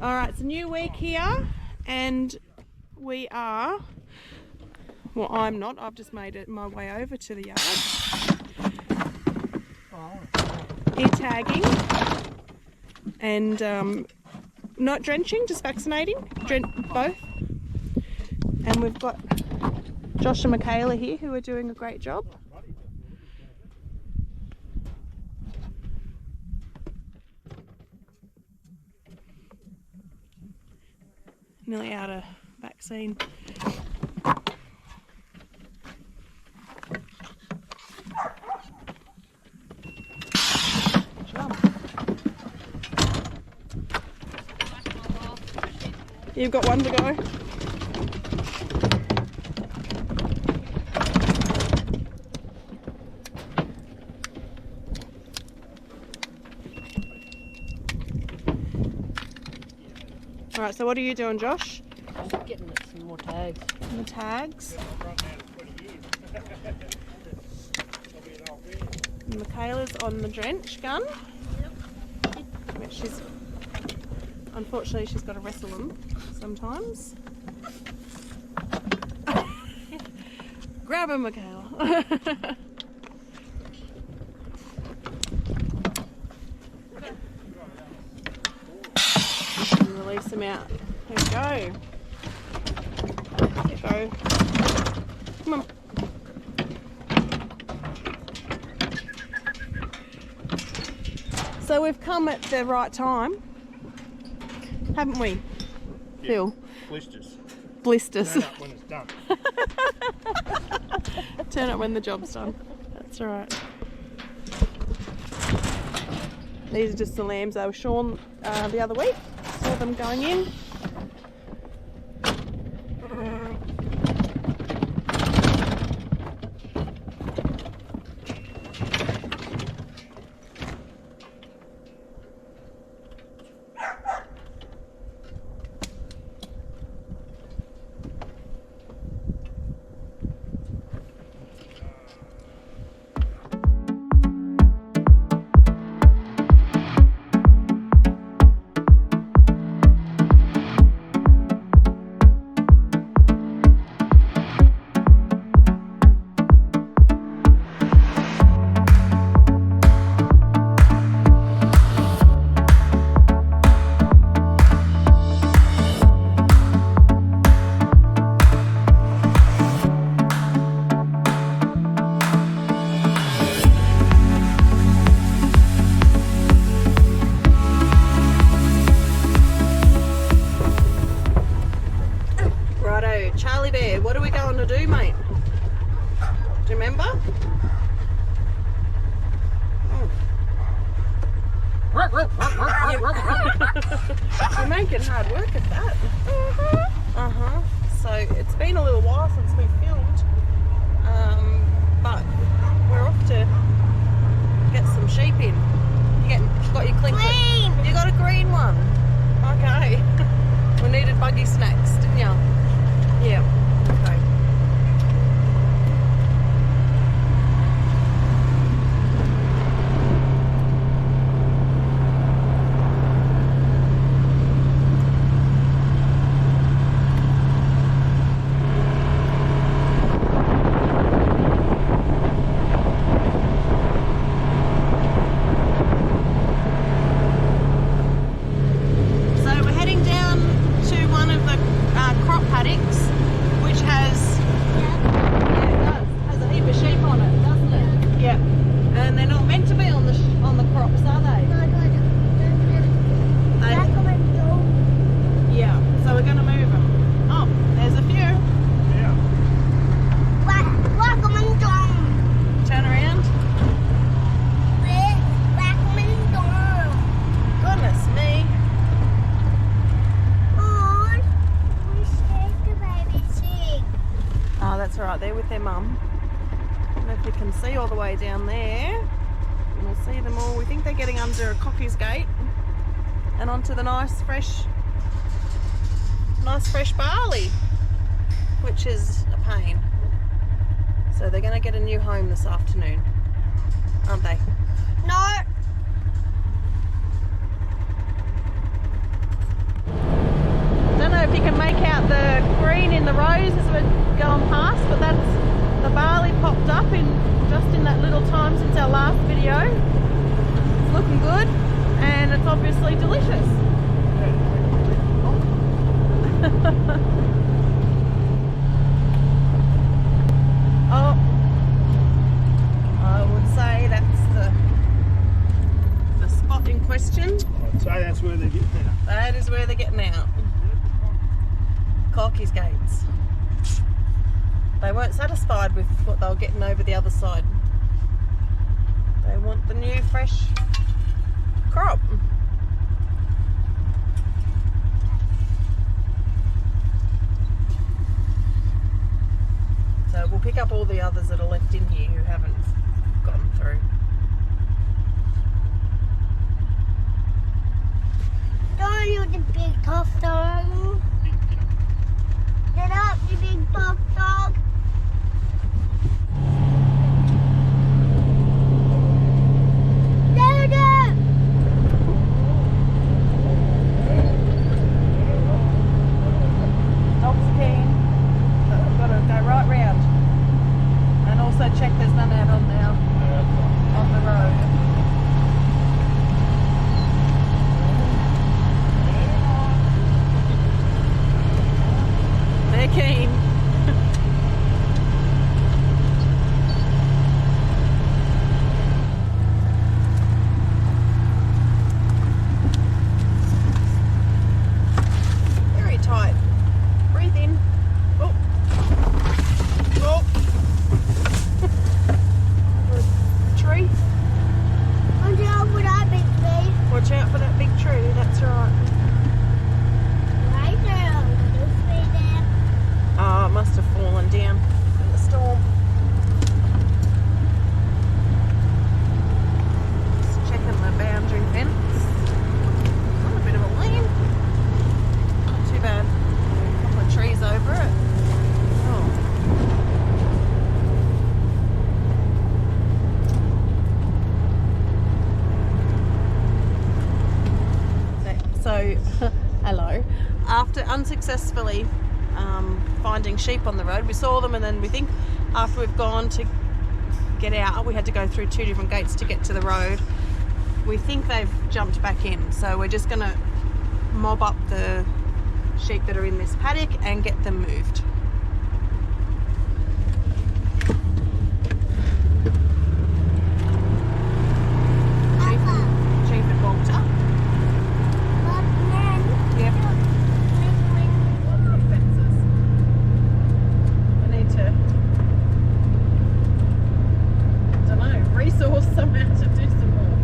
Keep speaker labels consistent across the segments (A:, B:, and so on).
A: Alright, it's a new week here and we are, well I'm not, I've just made it my way over to the yard. Ear tagging and not drenching, just vaccinating, both. And we've got Josh and Michaela here who are doing a great job. Nearly out of vaccine. You've got one to go. Alright, so what are you doing, Josh?
B: Just getting some more tags.
A: The tags. And Michaela's on the drench gun. Which she's, unfortunately, she's got to wrestle them sometimes. Grab him, Michaela. And release them out. There we go. There you go. Come on. So we've come at the right time, haven't we,
C: Yeah.
A: Phil?
C: Blisters.
A: Blisters.
C: Turn up when it's done.
A: Turn up when the job's done. That's right. These are just the lambs they were shorn the other week. Saw them going in. Charlie Bear, what are we going to do, mate? Do you remember? You're making hard work at that. So it's been a little while since we filmed, but we're off to get some sheep in. You got your clink. You got a green one. Okay. We needed buggy snacks, didn't you? Yeah. Okay. So we're heading down to one of the crop paddocks, which has, a heap of sheep on it, doesn't it? Yeah. And they're not meant to be on the crops, are they? Yeah. So we're going to move them. Oh, there's a few.
C: Yeah.
A: Turn around. Goodness me. Oh, that's all right. They're with their mum. I don't know if you can see all the way down there. We'll see them all. We think they're getting under a cockie's gate and onto the nice fresh barley, which is a pain. So they're going to get a new home this afternoon, aren't they?
D: No.
A: the rows as we're going past, but that's the barley popped up just in that little time since our last video. It's looking good and it's obviously delicious. Oh, I would say that's the spot in question.
C: I'd say that's where they're getting out.
A: That is where they're getting out. Corky's gates. They weren't satisfied with what they were getting over the other side. They want the new fresh crop. So we'll pick up all the others that are left in here who haven't gone through.
D: Go, you the big tough dog. Get up, you big tough dog.
A: Dog's keen. So we've got to go right round. And also check there's none out on the road. They're keen. Very tight. Breathe in. Oh. Oh. Tree.
D: Watch out for that big tree.
A: Watch out for that big tree, that's right.
D: Right there. Don't stay there.
A: Oh, it must have fallen down in the storm. Just checking the boundary fence. Oh, a bit of a lane. Not too bad. A couple of trees over it. Oh. So, hello. After unsuccessfully finding sheep on the road, we saw them, and then we think after we've gone to get out, we had to go through 2 different gates to get to the road. We think they've jumped back in, so we're just going to mob up the sheep that are in this paddock and get them moved. Chief and Walter. Yep. Fences. I need to, I don't know, resource somehow to do some more.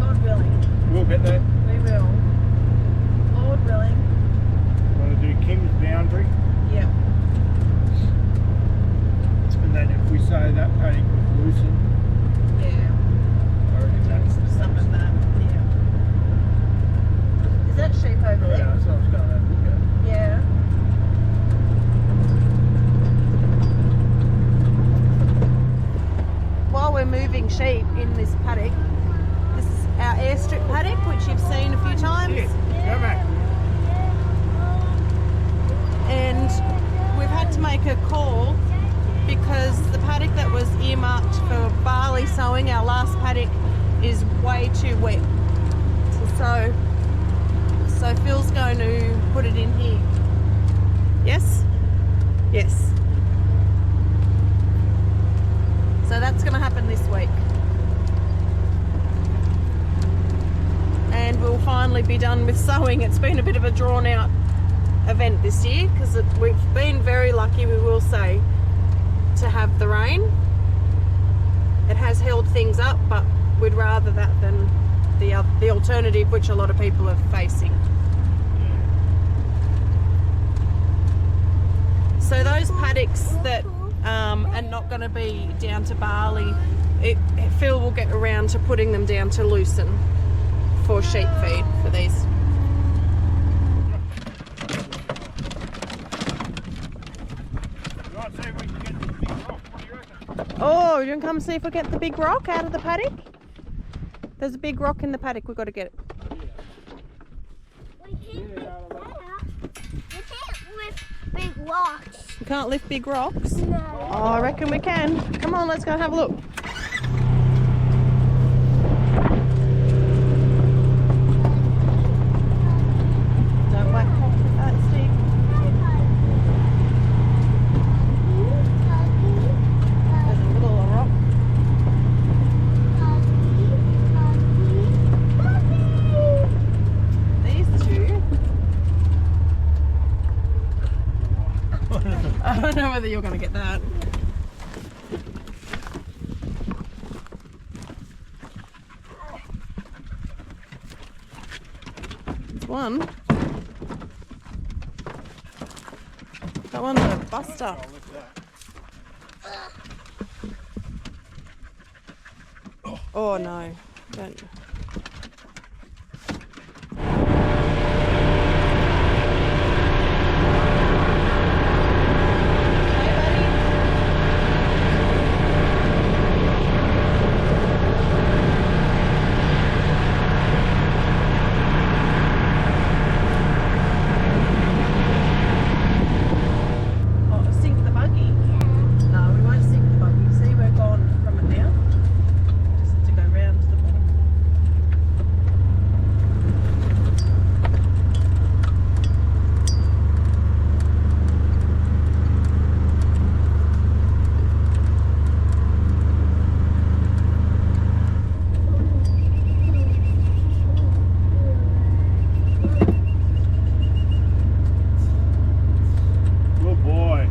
A: God willing.
C: We'll get that.
A: We will. Lord willing.
C: Want to do Kim's boundary,
A: Yep.
C: and then if we say that paddock was loosened,
A: Yeah.
C: I reckon that's the
A: Some of that. Yeah. Is that sheep over
C: Yeah,
A: there?
C: that's what I was going to look at.
A: Yeah. While we're moving sheep in this paddock, this is our airstrip paddock, which you've seen a few times.
C: Yeah, go back.
A: And we've had to make a call because the paddock that was earmarked for barley sowing, our last paddock, is way too wet. So Phil's going to put it in here. Yes? Yes. So that's going to happen this week. And we'll finally be done with sowing. It's been a bit of a drawn out event this year because we've been very lucky, we will say, to have the rain. It has held things up, but we'd rather that than the alternative, which a lot of people are facing. So those paddocks that are not going to be down to barley, Phil will get around to putting them down to lucerne for sheep feed for these.
C: Right, see if we can get this big rock. What do you reckon?
A: Oh, you want to come see if we get the big rock out of the paddock? There's a big rock in the paddock, we've got to get it.
D: We can't lift that up. We can't lift big rocks.
A: You can't lift big rocks?
D: No.
A: Oh, I reckon we can. Come on, let's go and have a look. Don't whack off with that stick. There's a little rock. These two. I don't know whether you're going to get that. It's one. That one's a buster.
C: I'll lift that.
A: Oh no, don't.
C: Good boy.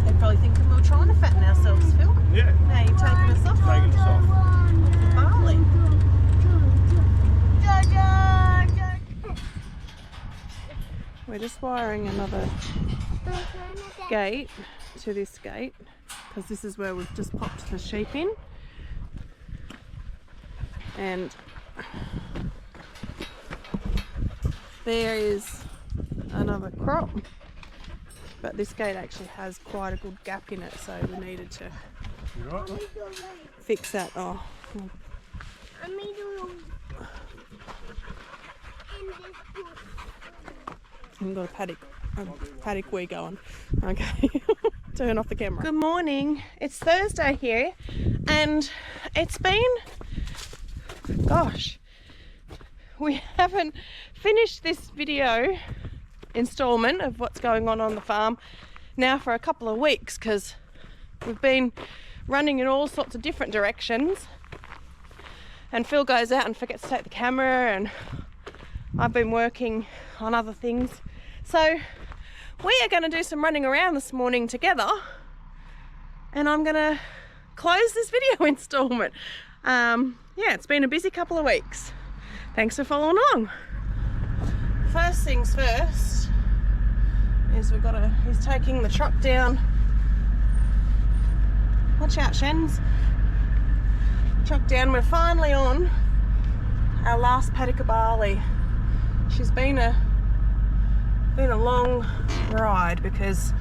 A: They're probably thinking we were trying to fatten ourselves, Phil.
C: Yeah.
A: Now you're taking us off
C: Taking us off.
A: the barley. We're just wiring another gate to this gate because this is where we've just popped the sheep in. And there is another crop, but this gate actually has quite a good gap in it, so we needed to
C: You right?
A: fix that. Oh, we've got a paddock wee going. Okay, turn off the camera. Good morning. It's Thursday here, and it's been, gosh, we haven't finished this video installment of what's going on the farm now for a couple of weeks because we've been running in all sorts of different directions, and Phil goes out and forgets to take the camera, and I've been working on other things. So we are going to do some running around this morning together, and I'm going to close this video installment. Yeah, it's been a busy couple of weeks. Thanks for following along. First things first is he's taking the truck down. Watch out, Shens. Truck down. We're finally on our last paddock of barley. She's been a long ride because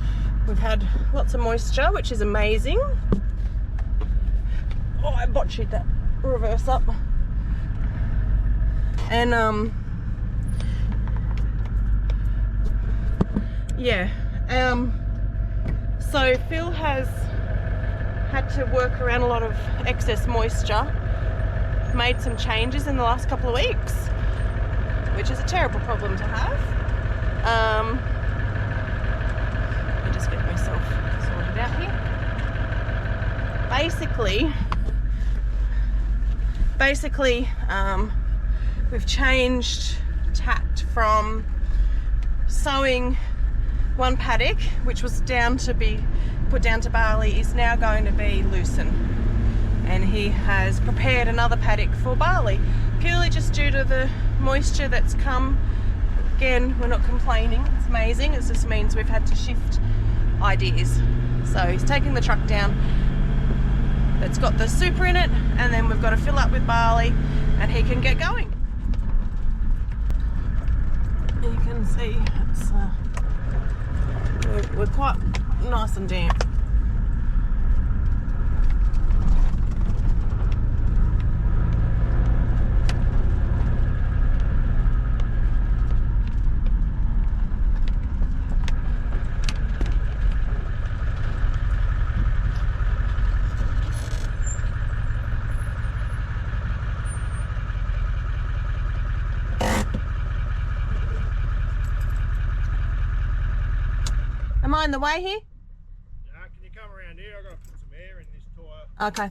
A: we've had lots of moisture, which is amazing. Oh, I botched that reverse up. And so Phil has had to work around a lot of excess moisture, made some changes in the last couple of weeks, which is a terrible problem to have. Let me just get myself sorted out here. Basically, we've changed tact from sowing one paddock, which was down to be put down to barley, is now going to be lucerne, and he has prepared another paddock for barley, purely just due to the moisture that's come again, we're not complaining. It's amazing. It just means we've had to shift ideas. So he's taking the truck down. It's got the super in it, and then we've got to fill up with barley, and he can get going. You can see it's we're quite nice and damp. Am I in the way here?
C: Can you come around here? I've got to put some air in this tyre.
A: Okay.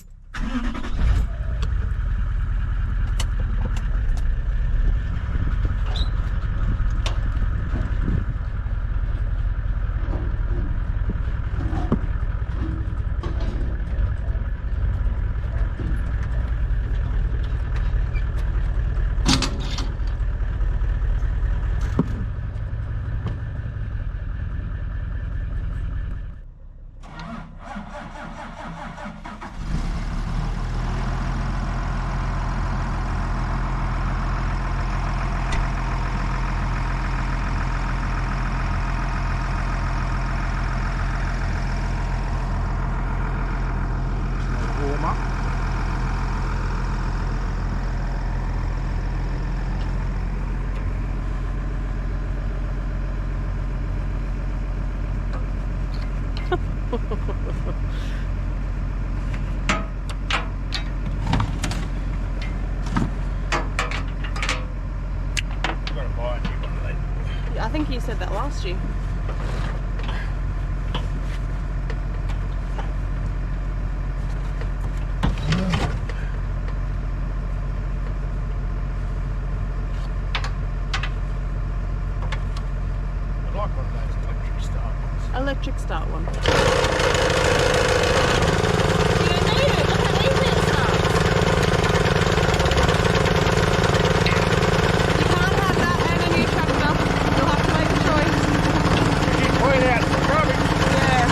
C: Warm up. You've got to buy a new one of these.
A: I think you said that last year.
C: I'd like one of those electric start ones.
A: Electric start one. You don't need it. Look how easy it starts. You can't have that and a new tractor. You'll have to make a choice.
C: You can point out the rubbish.
A: Yeah.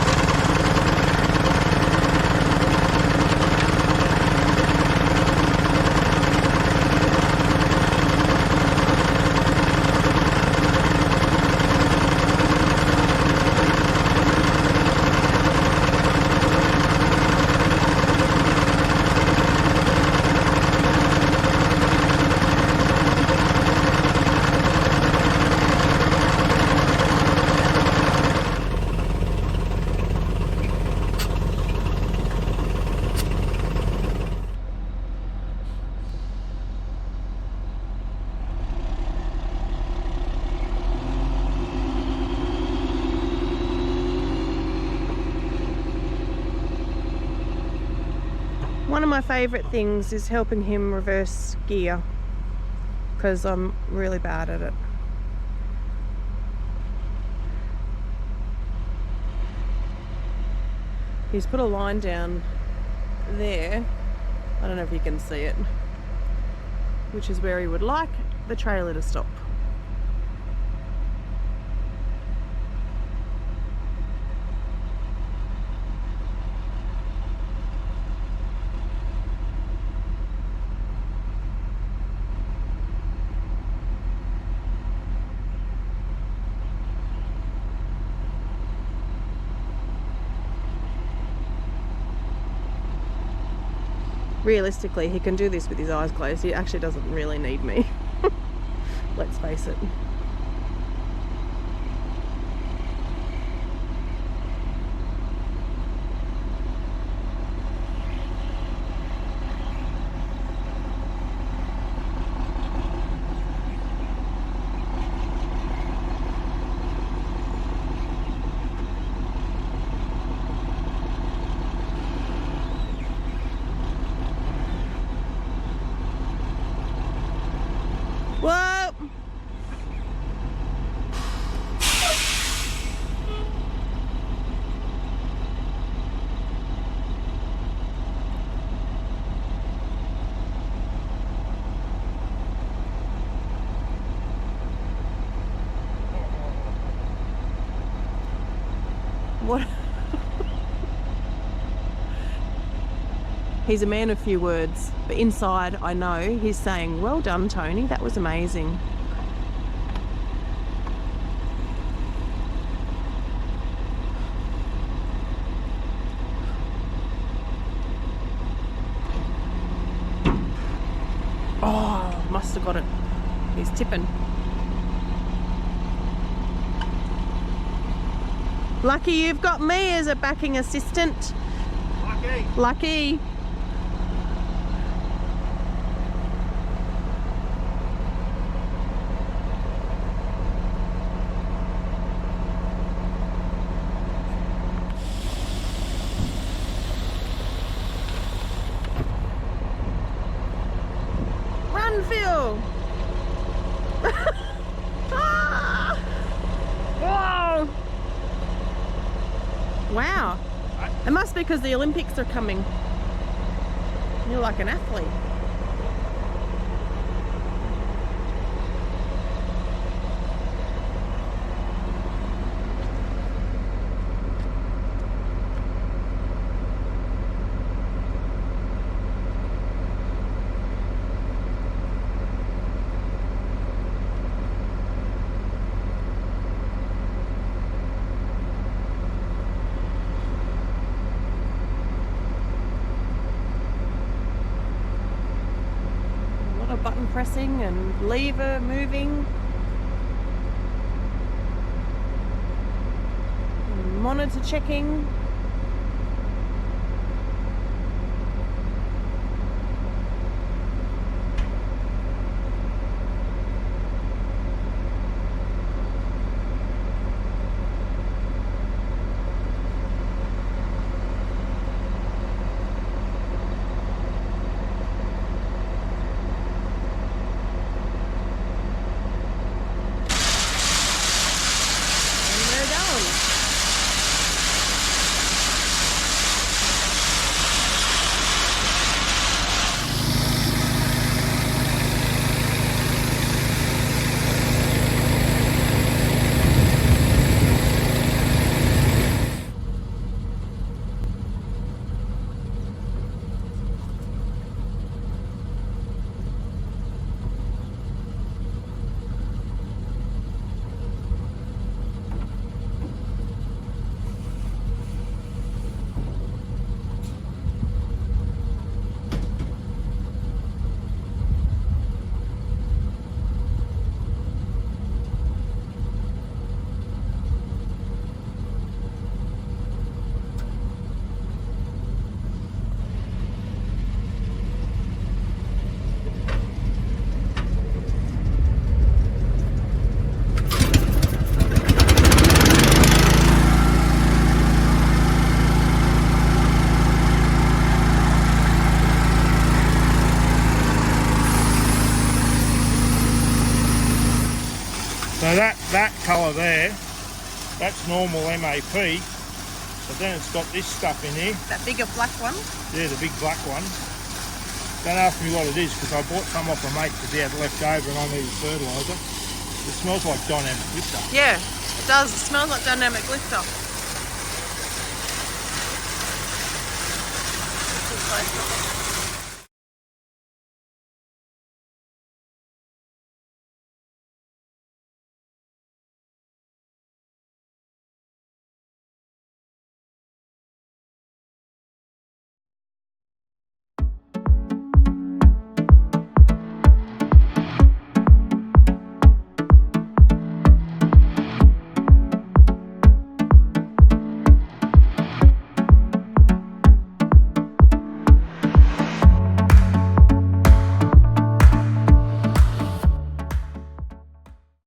A: One of my favourite things is helping him reverse gear, because I'm really bad at it. He's put a line down there, I don't know if you can see it, which is where he would like the trailer to stop. Realistically, he can do this with his eyes closed. He actually doesn't really need me. Let's face it. Whoa! What? He's a man of few words, but inside I know he's saying, well done, Tony, that was amazing. Oh, must have got it. He's tipping. Lucky you've got me as a backing assistant.
C: Lucky.
A: Lucky. Run, Phil. Ah! Whoa. Wow. It must be because the Olympics are coming. You're like an athlete. Button pressing and lever moving, and monitor checking.
C: So that colour there, that's normal MAP, but then it's got this stuff in here.
A: That bigger black one?
C: Yeah, the big black one. Don't ask me what it is, because I bought some off a mate because he had left over and I needed fertiliser. It smells like dynamic lifter.
A: Yeah, it does. It smells like dynamic lifter. This is like